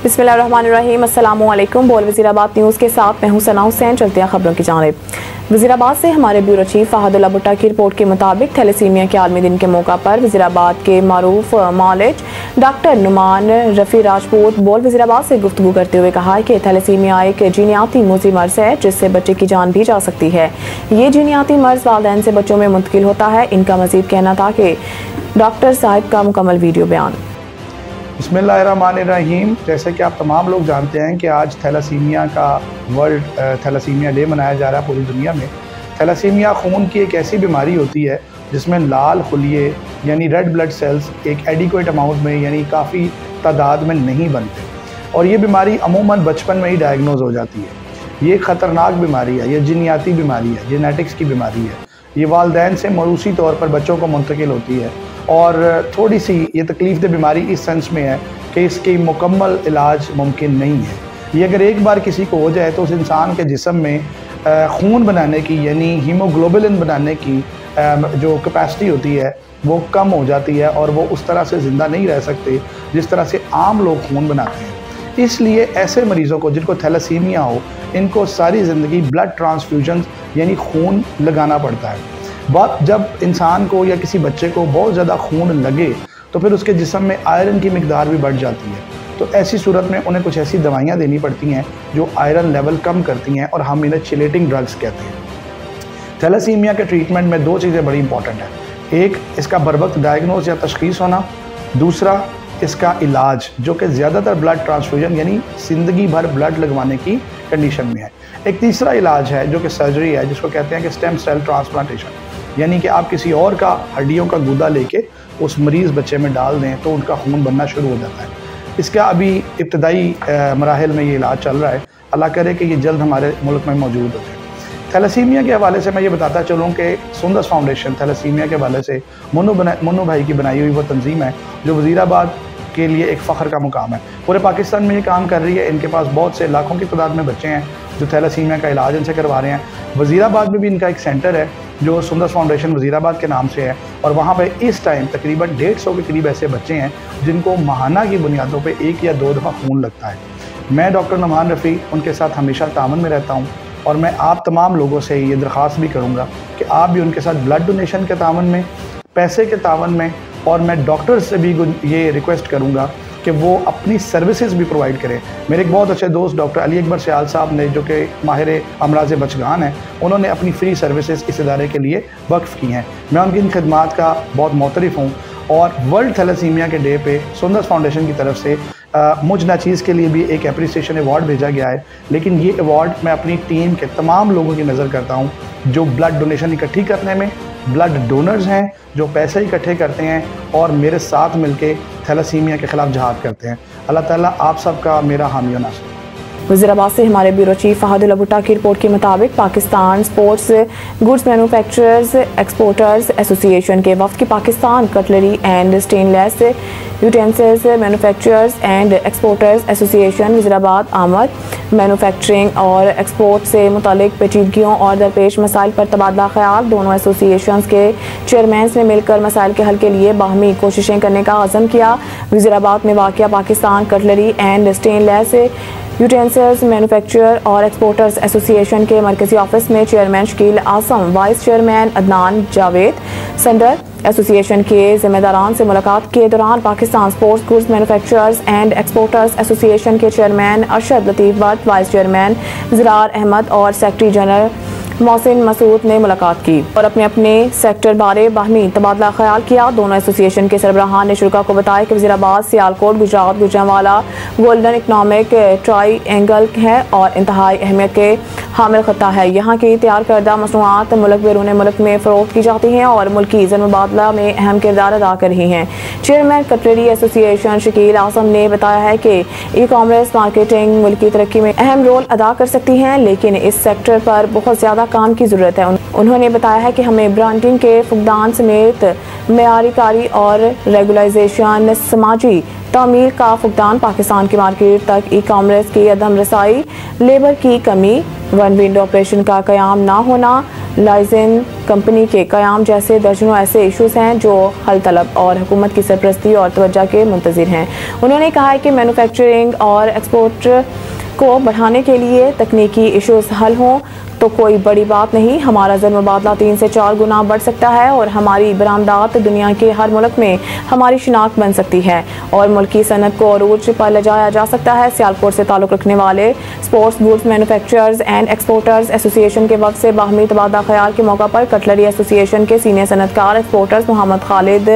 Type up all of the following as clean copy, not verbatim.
बिस्मिल्लाहिर्रहमानिर्रहीम। अस्सलामुअलैकुम। बोल वज़ीराबाद न्यूज़ के साथ मैं हूं सना हुसैन। चलते हैं खबरों की जानिब। वज़ीराबाद से हमारे ब्यूरो चीफ फहदुल्ला भुट्टा की रिपोर्ट के मुताबिक थैलेसीमिया के आलमी दिन के मौका पर वज़ीराबाद के मारूफ मौलज डॉक्टर नुमान रफ़ी राजपूत बोल वज़ीराबाद से गुफ्तगू करते हुए कहा कि थैलेसीमिया एक जीनियाती मुज़ी मर्ज़ है जिससे बच्चे की जान भी जा सकती है। ये जीनियाती मर्ज़ वालिदैन से बच्चों में मुंतकिल होता है। इनका मज़ीद कहना था कि डॉक्टर साहब का मुकम्मल वीडियो बयान। बिस्मिल्लाहिर्रहमानिर्रहीम। जैसे कि आप तमाम लोग जानते हैं कि आज थैलासीमिया का वर्ल्ड थैलासीमिया डे मनाया जा रहा है पूरी दुनिया में। थैलासीमिया खून की एक ऐसी बीमारी होती है जिसमें लाल खुलिये यानी रेड ब्लड सेल्स एक एडिक्वेट अमाउंट में यानी काफ़ी तादाद में नहीं बनते और ये बीमारी अमूमन बचपन में ही डायग्नोज हो जाती है। ये ख़तरनाक बीमारी है, ये जीनियाती बीमारी है, जेनेटिक्स की बीमारी है। ये वालिदैन से मौरूसी तौर पर बच्चों को मुंतकिल होती है और थोड़ी सी ये तकलीफ़ दे बीमारी इस सेंस में है कि इसकी मुकम्मल इलाज मुमकिन नहीं है। ये अगर एक बार किसी को हो जाए तो उस इंसान के जिस्म में खून बनाने की यानी हीमोग्लोबिन बनाने की जो कैपेसिटी होती है वो कम हो जाती है और वो उस तरह से ज़िंदा नहीं रह सकते जिस तरह से आम लोग खून बनाते हैं। इसलिए ऐसे मरीज़ों को जिनको थैलासीमिया हो इनको सारी ज़िंदगी ब्लड ट्रांसफ्यूजन यानी खून लगाना पड़ता है। जब इंसान को या किसी बच्चे को बहुत ज़्यादा खून लगे तो फिर उसके जिस्म में आयरन की मिकदार भी बढ़ जाती है। तो ऐसी सूरत में उन्हें कुछ ऐसी दवाइयाँ देनी पड़ती हैं जो आयरन लेवल कम करती हैं और हम इन्हें चिलेटिंग ड्रग्स कहते हैं। थैलासीमिया के ट्रीटमेंट में दो चीज़ें बड़ी इंपॉर्टेंट हैं। एक, इसका बरवक्त डायग्नोज या तशख़ीस होना। दूसरा, इसका इलाज जो कि ज़्यादातर ब्लड ट्रांसफ्यूजन यानी ज़िंदगी भर ब्लड लगवाने की कंडीशन में है। एक तीसरा इलाज है जो कि सर्जरी है जिसको कहते हैं कि स्टेम सेल ट्रांसप्लांटेशन, यानी कि आप किसी और का हड्डियों का गुदा लेके उस मरीज़ बच्चे में डाल दें तो उनका खून बनना शुरू हो जाता है। इसका अभी इब्तदाई मराहिल में ये इलाज चल रहा है। अल्लाह करे कि ये जल्द हमारे मुल्क में मौजूद हो जाए। थैलासीमिया के हवाले से मैं ये बताता चलूँ कि सुंदस फाउंडेशन थैलासीमिया के हवाले से मुन्नू भाई की बनाई हुई वो तंजीम है जो वज़ीराबाद के लिए एक फ़ख्र का मुकाम है। पूरे पाकिस्तान में ये काम कर रही है। इनके पास बहुत से लाखों की तादाद में बच्चे हैं जो थैलासीमिया का इलाज इनसे करवा रहे हैं। वज़ीराबाद में भी इनका एक सेंटर है जो सुंदस फाउंडेशन वज़ीराबाद के नाम से है और वहाँ पे इस टाइम तकरीबन 150 के करीब ऐसे बच्चे हैं जिनको माहाना की बुनियादों पे 1 या 2 दफ़ा खून लगता है। मैं डॉक्टर नुमान रफ़ी उनके साथ हमेशा तावन में रहता हूँ और मैं आप तमाम लोगों से ये दरख्वास्त भी करूँगा कि आप भी उनके साथ ब्लड डोनेशन के तावन में, पैसे के तावन में, और मैं डॉक्टर से भी ये रिक्वेस्ट करूँगा कि वो अपनी सर्विसेज भी प्रोवाइड करें। मेरे एक बहुत अच्छे दोस्त डॉक्टर अली अकबर सयाल साहब ने जो कि माहिर अमराज बचगान हैं, उन्होंने अपनी फ्री सर्विसेज इस इदारे के लिए वक्फ़ की हैं। मैं उनकी इन खिदमात का बहुत मोतरफ़ हूँ और वर्ल्ड थैलासीमिया के डे पे सुंदस फाउंडेशन की तरफ से मुझ नाचीज़ के लिए भी एक एप्रिसिएशन अवार्ड भेजा गया है। लेकिन ये अवार्ड मैं अपनी टीम के तमाम लोगों की नज़र करता हूँ जो ब्लड डोनेशन इकट्ठी करने में ब्लड डोनर्स हैं, जो पैसे इकट्ठे करते हैं और मेरे साथ मिलके थैलासीमिया के ख़िलाफ़ जहाद करते हैं। अल्लाह ताला आप सबका मेरा हामी और नासिर। वज़ीराबाद से हमारे ब्यूरो चीफ फहदुल्ला भुट्टा की रिपोर्ट के मुताबिक Pakistan sports goods manufacturers exporters association के वफ़द की Pakistan cutlery and stainless utensils manufacturers and exporters association Wazirabad आमद मैन्युफैक्चरिंग और एक्सपोर्ट से मुतालिक पेचीदगियों और दरपेश मसाइल पर तबादला ख्याल। दोनों एसोसिएशंस के चेयरमैन ने मिलकर मसाइल के हल के लिए बाहमी कोशिशें करने का अज़म किया। वज़ीराबाद में वाक़िया Pakistan cutlery and stainless utensils manufacturer और एक्सपोर्टर्स एसोसिएशन के मरकजी ऑफिस में chairman Shakeel Asam, vice chairman Adnan Javed, सदर एसोसिएशन के ज़िम्मेदारान से मुलाकात के दौरान Pakistan sports goods manufacturers and exporters association के chairman Arshad Latif Bhatt, vice chairman Zarar Ahmed और सेक्रेटरी जनरल मोहसिन मसूद ने मुलाकात की और अपने अपने सेक्टर बारे बाहमी तबादला ख्याल किया। दोनों एसोसिएशन के सरबराहान ने शुरा को बताया कि Wazirabad, Sialkot, Gujarat, Gujranwala golden economic try angle है और इंतहाई अहमियत के हामिल खत्ता है। यहाँ की तैयार करदा मसनूआत मुल्क बैरून मुल्क में फ़रोख्त की जाती हैं और मुल्की ज़र मुबादला में अहम किरदार अदा कर रही हैं। Chairman cutlery association Shakeel Aasam ने बताया है कि ई कॉमर्स मार्केटिंग मुल्क की तरक्की में अहम रोल अदा कर सकती हैं, लेकिन इस सेक्टर पर बहुत ज़्यादा काम की ज़रूरत है। उन्होंने बताया है कि हमें ब्रांडिंग के फुकदान समेत मेयारी कारी और रेगुलाइजेशन, समाजी तामीर का फुकदान, पाकिस्तान की मार्केट तक ई कॉमर्स की अदम रसाई, लेबर की कमी, वन विंडो ऑपरेशन का क़याम ना होना, लाइजेन कंपनी के क़याम जैसे दर्जनों ऐसे इशूज़ हैं जो हल तलब और हुकूमत की सरपरस्ती और तवज्जो के मुंतज़िर हैं। उन्होंने कहा है कि मैन्युफैक्चरिंग और एक्सपोर्ट को बढ़ाने के लिए तकनीकी इशूज़ हल हों तो कोई बड़ी बात नहीं। हमारा ज़र मुबादला 3 से 4 गुना बढ़ सकता है और हमारी बरामदात दुनिया के हर मुल्क में हमारी शिनाख्त बन सकती है और मुल्की सनत को अरूज पर ले जाया जा सकता है। सियालकोट से ताल्लुक़ रखने वाले sports goods manufacturers and exporters association के वक्त से बाहमी तबादला ख्याल के मौका पर कटलरी एसोसिएशन के सीनियर सनतकार एक्सपोर्टर्स मोहम्मद खालिद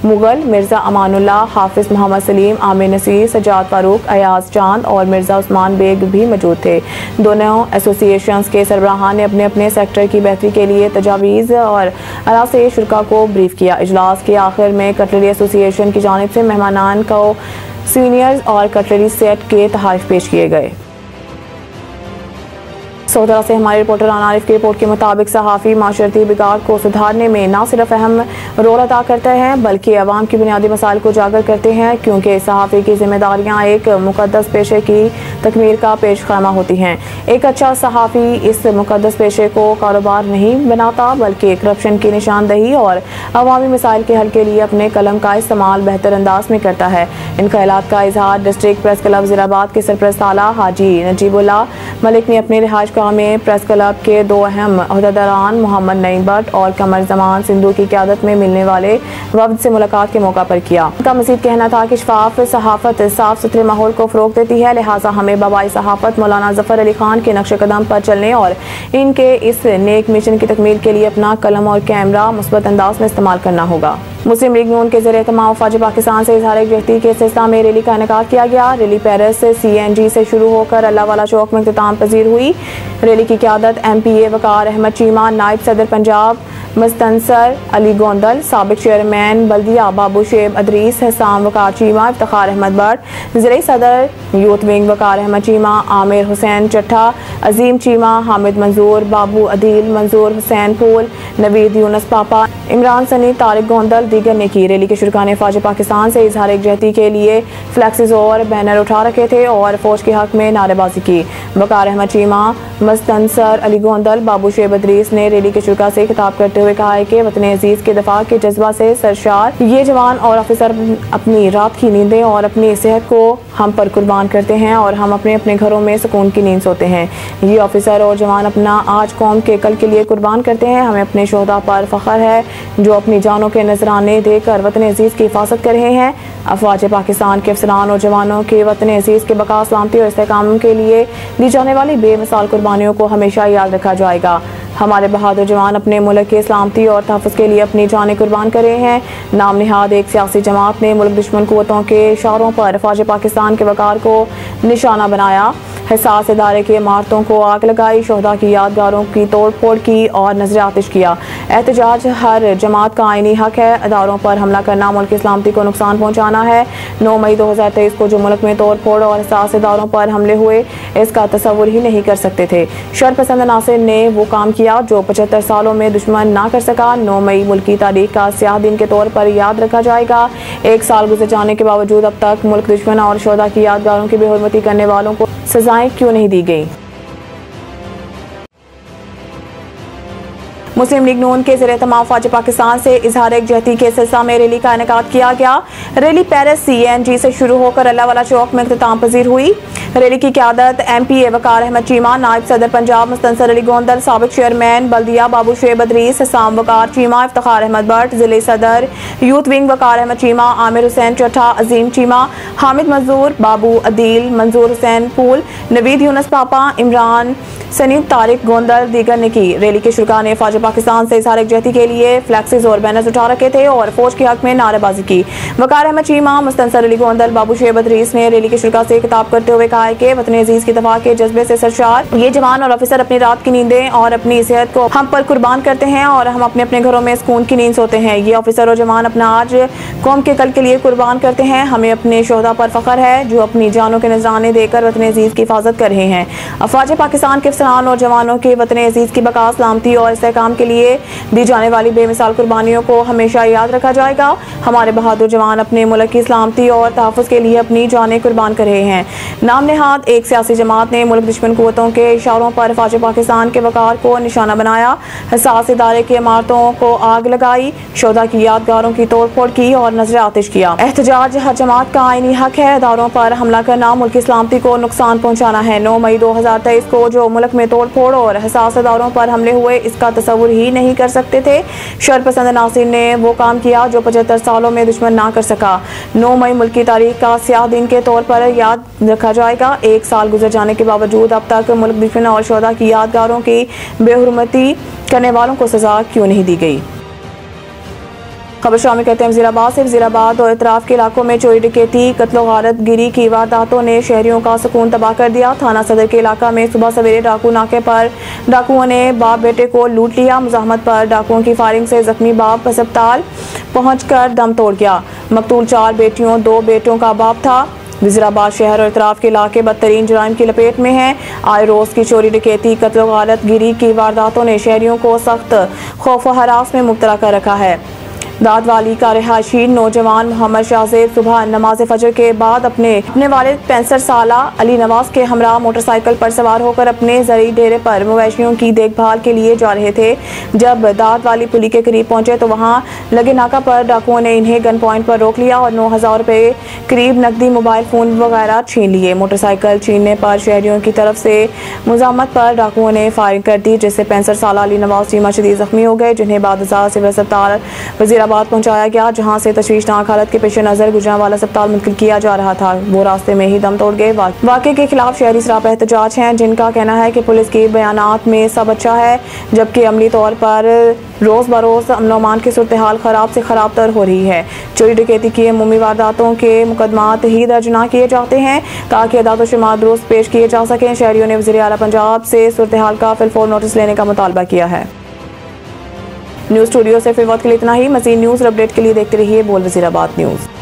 मुगल, मिर्ज़ा अमानुल्लाह, हाफिज़ मोहम्मद सलीम, आमिर नसीर, सजाद फारूक, अयाज चांद और मिर्ज़ा उस्मान बेग भी मौजूद थे। दोनों एसोसिएशन के सरबराह ने अपने अपने सेक्टर की बेहतरी के लिए तजावीज़ और अला से शुरा को ब्रीफ किया। इजलास के आखिर में कटलरी एसोसिएशन की जानिब से मेहमानान को सीनियर्स और कटलरी सेट के तहाइफ पेश किए गए। सौदरा से हमारे रिपोर्टर आरिफ की रिपोर्ट के मुताबिक सहाफ़ी माशरती बिगाड़ को सुधारने में न सिर्फ अहम रोल अदा करते हैं बल्कि अवाम की बुनियादी मसाइल को उजागर करते हैं, क्योंकि सहाफ़ी की जिम्मेदारियाँ एक मुक़द्दस पेशे की तकमील का पेश खैमा होती हैं। एक अच्छा सहाफ़ी इस मुक़द्दस पेशे को कारोबार नहीं बनाता बल्कि करप्शन की निशानदही और अवामी मसाइल के हल के लिए अपने कलम का इस्तेमाल बेहतर अंदाज में करता है। इन ख्यालात का इजहार डिस्ट्रिक्ट प्रेस क्लब वज़ीराबाद के सरपरस्त आला हाजी नजीबुल्लाह मलिक ने अपने रिहाइश में प्रेस क्लब के 2 अहम अहदेदारान मोहम्मद नईम भट्ट और कमर जमान सिंधु की क़यादत में मिलने वाले वफ्द से मुलाकात के मौका पर किया। उनका मज़ीद कहना था कि शफाफ सहाफ़त साफ सुथरे माहौल को फ़रोग़ देती है, लिहाजा हमें बबाई सहाफ़त मौलाना ज़फ़र अली खान के नक्श कदम पर चलने और इनके इस नेक मिशन की तकमील के लिए अपना कलम और कैमरा मुस्बत अंदाज में इस्तेमाल करना होगा। मुस्लिम लीग नून के ज़रिए तमाम वफ़ाज पाकिस्तान से इज़हार यकजहती के सिलसिला में रैली का इनेकाद किया गया। रैली पेरिस CNG से शुरू होकर अल्लाहवाला चौक में इख्तिताम पजीर हुई। रैली की क़यादत MPA वकार अहमद चीमा, नायब सदर पंजाब मुस्तनसर अली गोंदल, साबिक चेयरमैन बल्दिया बाबू शेब अदरीस, हसाम वकार चीमा, इफ्तिखार अहमद भट्ट, ज़िले सदर यूथ विंग वकार अहमद चीमा, आमिर हुसैन चट्ठा, अजीम चीमा, हामिद मंजूर, बाबू अदील, मंजूर हुसैन फूल, नवीद यूनस पापा, इमरान सनी, तारिक गोंदल दीगर ने की। रैली के शुरा ने फ़ौज पाकिस्तान से इजहार यकजहती के लिए फ्लैक्सेस और बैनर उठा रखे थे और फौज के हक में नारेबाजी की। वकार अहमद चीमा, मुस्तनसर अली गोंदल, बाबू शेब अदरीस ने रैली के शुरा से खिताब करते हुए कहा है कि वतन अजीज के दफा के जज्बा से सरशार ये जवान और ऑफिसर अपनी रात की नींदें और अपनी सेहत को हम पर कुर्बान करते हैं और हम अपने अपने घरों में सुकून की नींद सोते हैं। ये ऑफिसर और जवान अपना आज कौम के कल के लिए कुर्बान करते हैं। हमें अपने शोहदा पर फख्र है जो अपनी जानों के नजराने देकर वतन अजीज की हिफाजत कर रहे हैं। अफवाज पाकिस्तान के अफसरान और जवानों के वतन अजीज के बका सलामती और इस्तेहकाम के लिए दी जाने वाली बेमिसाल कुर्बानियों को हमेशा याद रखा जाएगा। हमारे बहादुर जवान अपने मुल्क के सलामती और तहफ़्फ़ुज़ के लिए अपनी जानें कुर्बान कर रहे हैं। नाम निहाद एक सियासी जमात ने मुल्क दुश्मन क़ुव्वतों के इशारों पर फ़ौज पाकिस्तान के वकार को निशाना बनाया, हिसास इदारे की इमारतों को आग लगाई, शोहदा की यादगारों की तोड़ फोड़ की और नजर आतिश किया। एहतजाज हर जमात का आईनी हक है। इदारों पर हमला करना मुल्क की सलामती को नुकसान पहुँचाना है। 9 मई 2023 को जो मुल्क में तोड़ फोड़ और हिसास इदारों पर हमले हुए इसका तस्वुर ही नहीं कर सकते थे। शरपसंद नासिर ने वो काम किया जो 75 सालों में दुश्मन ना कर सका। 9 मई मुल्क की तारीख का स्याह दिन के तौर पर याद रखा जाएगा। 1 साल गुजर जाने के बावजूद अब तक मुल्क दुश्मन और शोहदा की यादगारों की बेहुरमती करने वालों को सजाएं क्यों नहीं दी गई। मुस्लिम लीग नून के ज़रिए तमाम फ़ौज पाकिस्तान से इजहार यकजहती के सिलसिला में रैली का इनेकाद किया गया। रैली पेरिस CNG से शुरू होकर अल्लाहवाला चौक में इख्तिताम पजीर हुई। रैली की क़यादत MPA वकार अहमद चीमा, नायब सदर पंजाब मुस्तनसर अली गोंदल, साबिक चेयरमैन बल्दिया बाबू शेब अदरीस, हसाम वकार चीमा, इफ्तिखार अहमद भट्ट, ज़िले सदर यूथ विंग वकार अहमद चीमा, आमिर हुसैन चट्ठा, अजीम चीमा, हामिद मंजूर, बाबू अदील, मंजूर हुसैन फूल, नवीद यूनस पापा, इमरान सनी, तारिक गोंदल दीगर ने की। रैली के शुरा ने फ़ौज पाकिस्तान से इजहार यकजहती के लिए फ्लैक्सेस और बैनर्स उठा रखे थे और फौज के हक में नारेबाजी की। वकार अहमद चीमा, मुस्तनसर अली गोंदल, बाबू शेब अदरीस ने रैली के शुरा से खिताब करते हुए कहा है कि वतन अजीज की दफा के जज्बे से सरशार ये जवान और ऑफिसर अपनी रात की नींदें और अपनी सेहत को हम पर कुर्बान करते हैं और हम अपने अपने घरों में सुकून की नींद सोते हैं। ये ऑफिसर और जवान अपना आज कौम के कल के लिए कुर्बान करते हैं। हमें अपने शोहदा पर फख्र है जो अपनी जानों के नजराने देकर वतन अजीज की हिफाजत कर रहे हैं। अफवाज पाकिस्तान के अफसरान और जवानों के वतन अजीज की बका सलामती और इस्तेहकाम के लिए दी जाने वाली बेमिसाल कुर्बानियों को हमेशा याद रखा जाएगा। हमारे बहादुर जवान अपने मुल्क की सलामती और तहफ़्फ़ुज़ के लिए अपनी जानें कुर्बान कर रहे हैं। नाम नेहाद एक सियासी जमात ने मुल्क दुश्मन क़ुव्वतों के इशारों पर फ़ौज पाकिस्तान के वक़ार को निशाना बनाया, हसास इदारे की इमारतों को आग लगाई, शोधा की यादगारों की तोड़ फोड़ की और नजर आतिश किया। एहतजाज हर जमात का आईनी हक है। इदारों पर हमला करना मुल्क की सलामती को नुकसान पहुँचाना है। 9 मई 2023 को जो मुल्क में तोड़ फोड़ और हसास इदारों पर हमले हुए, इसका तस्वुर ही नहीं कर सकते थे। शरपसंद नासिर ने वो काम किया जो 75 सालों में दुश्मन ना कर सका। 9 मई मुल्क की तारीख का स्याह दिन के तौर पर याद रखा जाएगा। 1 साल गुजर जाने के बावजूद अब तक मुल्क दुश्मन और शोधा की यादगारों की बेहुरमती करने वालों को सजा क्यों नहीं दी गई। खबर शामिल करते हैं वज़ीराबाद से। वज़ीराबाद और इतराफ के इलाकों में चोरी डकैती, कत्ल गारत गिरी की वारदातों ने शहरियों का सुकून तबाह कर दिया। थाना सदर के इलाका में सुबह सवेरे डाकू नाके पर डाकुओं ने बाप बेटे को लूट लिया। मुज़ाहमत पर डाकुओं की फायरिंग से जख्मी बाप अस्पताल पहुंचकर दम तोड़ गया। मकतूल 4 बेटियों 2 बेटों का बाप था। वज़ीराबाद शहर और इतराफ के इलाके बदतरीन जुराइम की लपेट में हैं। आए रोज़ की चोरी डकैती, कत्ल गारत गिरी की वारदातों ने शहरियों को सख्त खौफ व हरास में मुब्तला कर रखा है। दादवाली का रिहायशी नौजवान मोहम्मद शाहजेब सुबह नमाज फजर के बाद अपने वालिद 65 साला अली नवाज के हमरा मोटरसाइकिल पर सवार होकर अपने ज़रूरी डेरे पर मवेशियों की देखभाल के लिए जा रहे थे। जब दादवाली पुली के करीब पहुंचे तो वहां लगे नाका पर डाकुओं ने इन्हें गन पॉइंट पर रोक लिया और 9000 रुपये करीब नकदी, मोबाइल फ़ोन वगैरह छीन लिए। मोटरसाइकिल छीनने पर शहरियों की तरफ से मुज़ाहमत पर डाकुओं ने फायरिंग कर दी, जिससे 65 साला अली नवाज सीमा शदीद जख्मी हो गए, जिन्हें बाद सिविल अस्पताल वज़ीराबाद पहुंचाया गया, जहां से तशवीशनाक हालत के पेश नजर गुजरांवाला अस्पताल मुंतकिल किया जा रहा था। वो रास्ते में ही दम तोड़ गए। वाक़े के खिलाफ शहरी सरापा एहतजाज हैं, जिनका कहना है कि पुलिस की बयानात में सब अच्छा है, जबकि अमली तौर पर रोज़ बरोज़ अमन अमान की सूरत हाल ख़राब से ख़राब तर हो रही है। चोरी डकैती की अमूमी वारदातों के मुकदमात ही दर्ज न किए जाते हैं ताकि अदाद व शुमार दुरुस्त पेश किए जा सकें। शहरियों ने वज़ीर आला पंजाब से सूरत हाल का फिलफौर नोटिस लेने का मुतालबा किया है। न्यूज़ स्टूडियो से फिर वक्त के लिए इतना ही। मज़ीद न्यूज़ अपडेट के लिए देखते रहिए बोल वज़ीराबाद न्यूज़।